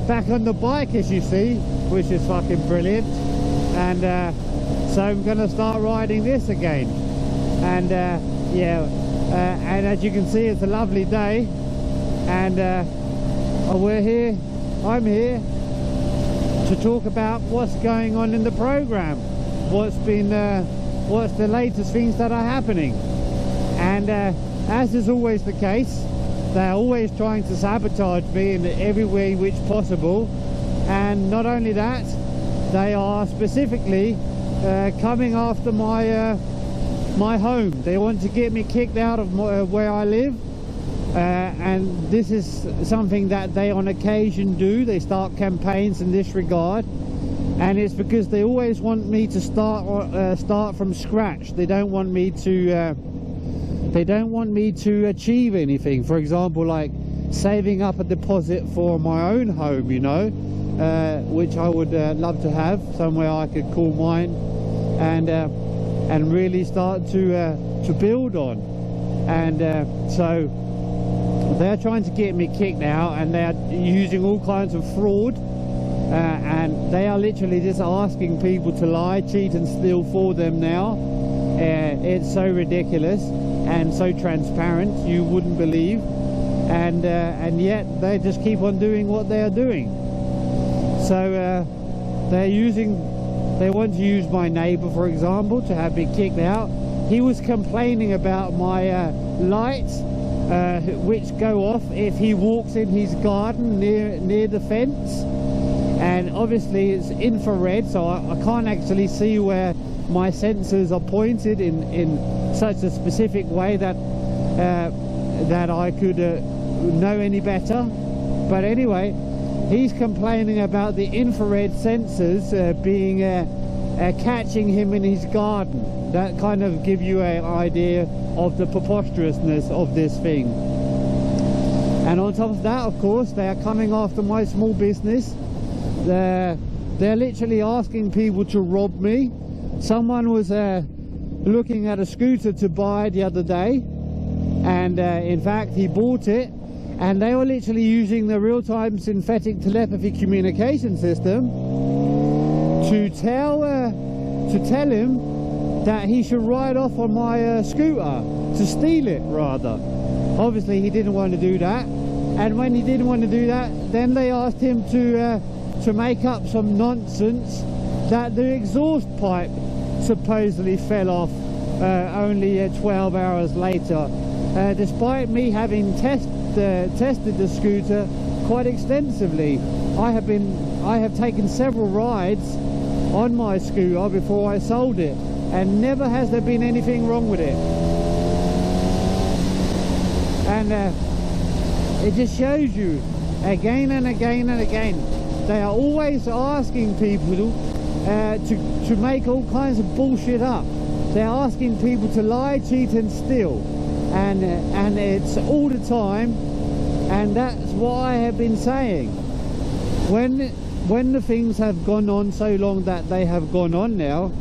back on the bike, as you see, which is fucking brilliant. And so I'm gonna start riding this again. And yeah, and as you can see, it's a lovely day, and we're here, I'm here to talk about what's going on in the program, what's the latest things that are happening. And as is always the case, they're always trying to sabotage me in every way which possible. And not only that, they are specifically coming after my home. They want to get me kicked out of where I live, and this is something that they on occasion do. They start campaigns in this regard, and it's because they always want me to start from scratch. They don't want me to achieve anything. For example, like saving up a deposit for my own home, you know, which I would love to have somewhere I could call mine, and really start to build on. And so they're trying to get me kicked out, and they're using all kinds of fraud, and they are literally just asking people to lie, cheat and steal for them now. It's so ridiculous and so transparent, you wouldn't believe. And yet they just keep on doing what they are doing. So they want to use my neighbor, for example, to have me kicked out. He was complaining about my lights, which go off if he walks in his garden near the fence. And obviously it's infrared, so I can't actually see where my sensors are pointed in such a specific way that I could know any better. But anyway, he's complaining about the infrared sensors being catching him in his garden. That kind of give you an idea of the preposterousness of this thing. And on top of that, of course, they are coming after my small business. They're literally asking people to rob me. Someone was looking at a scooter to buy the other day, and in fact he bought it, and they were literally using the real-time synthetic telepathy communication system to tell him that he should ride off on my scooter, to steal it rather. Obviously he didn't want to do that, and when he didn't want to do that, then they asked him to make up some nonsense that the exhaust pipe supposedly fell off only 12 hours later, despite me having tested the scooter quite extensively. I have taken several rides on my scooter before I sold it, and never has there been anything wrong with it. And it just shows you again and again and again, they are always asking people to make all kinds of bullshit up. They're asking people to lie, cheat and steal, and it's all the time. And that's what I have been saying. When the things have gone on so long that they have gone on now,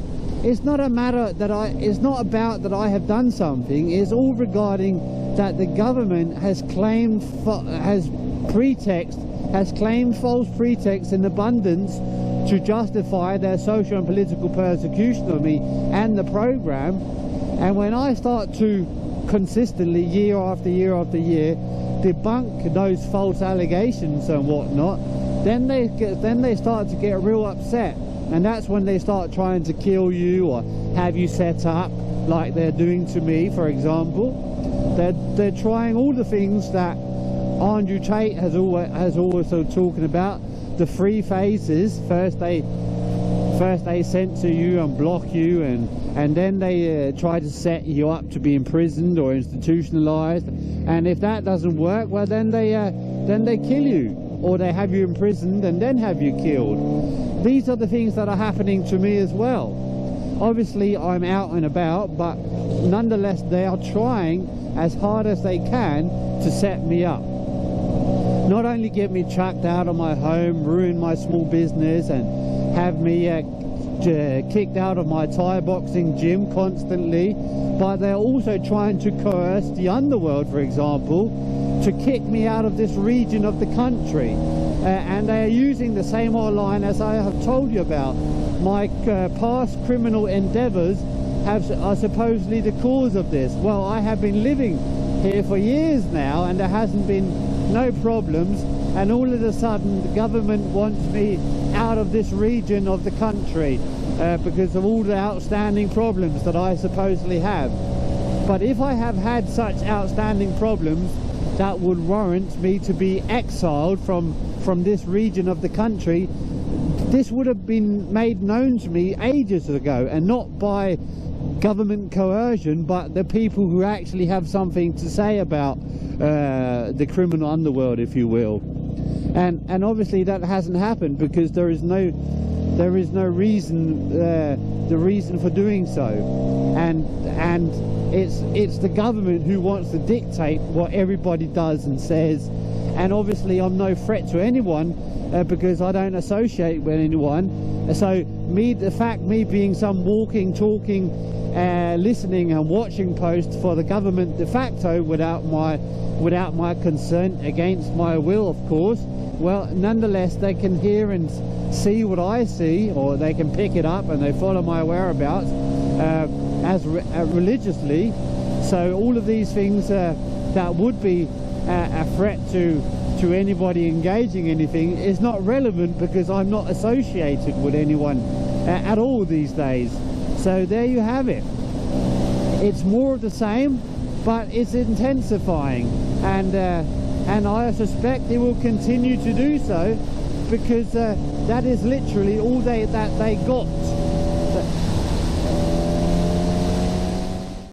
it's not a matter that it's not about that I have done something. It's all regarding that the government has claimed false pretext in abundance to justify their social and political persecution of me and the program. And when I start to consistently, year after year after year, debunk those false allegations and whatnot, then they start to get real upset, and that's when they start trying to kill you or have you set up, like they're doing to me, for example. They're trying all the things that Andrew Tate has also talking about, the 3 phases. First they censor you and block you, and then they try to set you up to be imprisoned or institutionalized, and if that doesn't work, well then they kill you, or they have you imprisoned and then have you killed. These are the things that are happening to me as well. Obviously I'm out and about, but nonetheless they are trying as hard as they can to set me up. Not only get me chucked out of my home, ruin my small business, and have me kicked out of my Thai boxing gym constantly, but they're also trying to coerce the underworld, for example, to kick me out of this region of the country. and they are using the same old line as I have told you about. My past criminal endeavours are supposedly the cause of this. Well, I have been living here for years now, and there hasn't been no problems, and all of a sudden the government wants me out of this region of the country because of all the outstanding problems that I supposedly have. But if I have had such outstanding problems that would warrant me to be exiled from this region of the country, this would have been made known to me ages ago, and not by government coercion, but the people who actually have something to say about the criminal underworld, if you will. And obviously that hasn't happened because there is no reason the reason for doing so, and it's the government who wants to dictate what everybody does and says. And obviously I'm no threat to anyone because I don't associate with anyone. So me being some walking, talking, listening and watching post for the government de facto without my consent, against my will, of course, well, nonetheless they can hear and see what I see, or they can pick it up and they follow my whereabouts religiously. So all of these things that would be a threat to anybody engaging anything is not relevant, because I'm not associated with anyone at all these days. So there you have it. It's more of the same, but it's intensifying, and I suspect it will continue to do so, because that is literally all that they got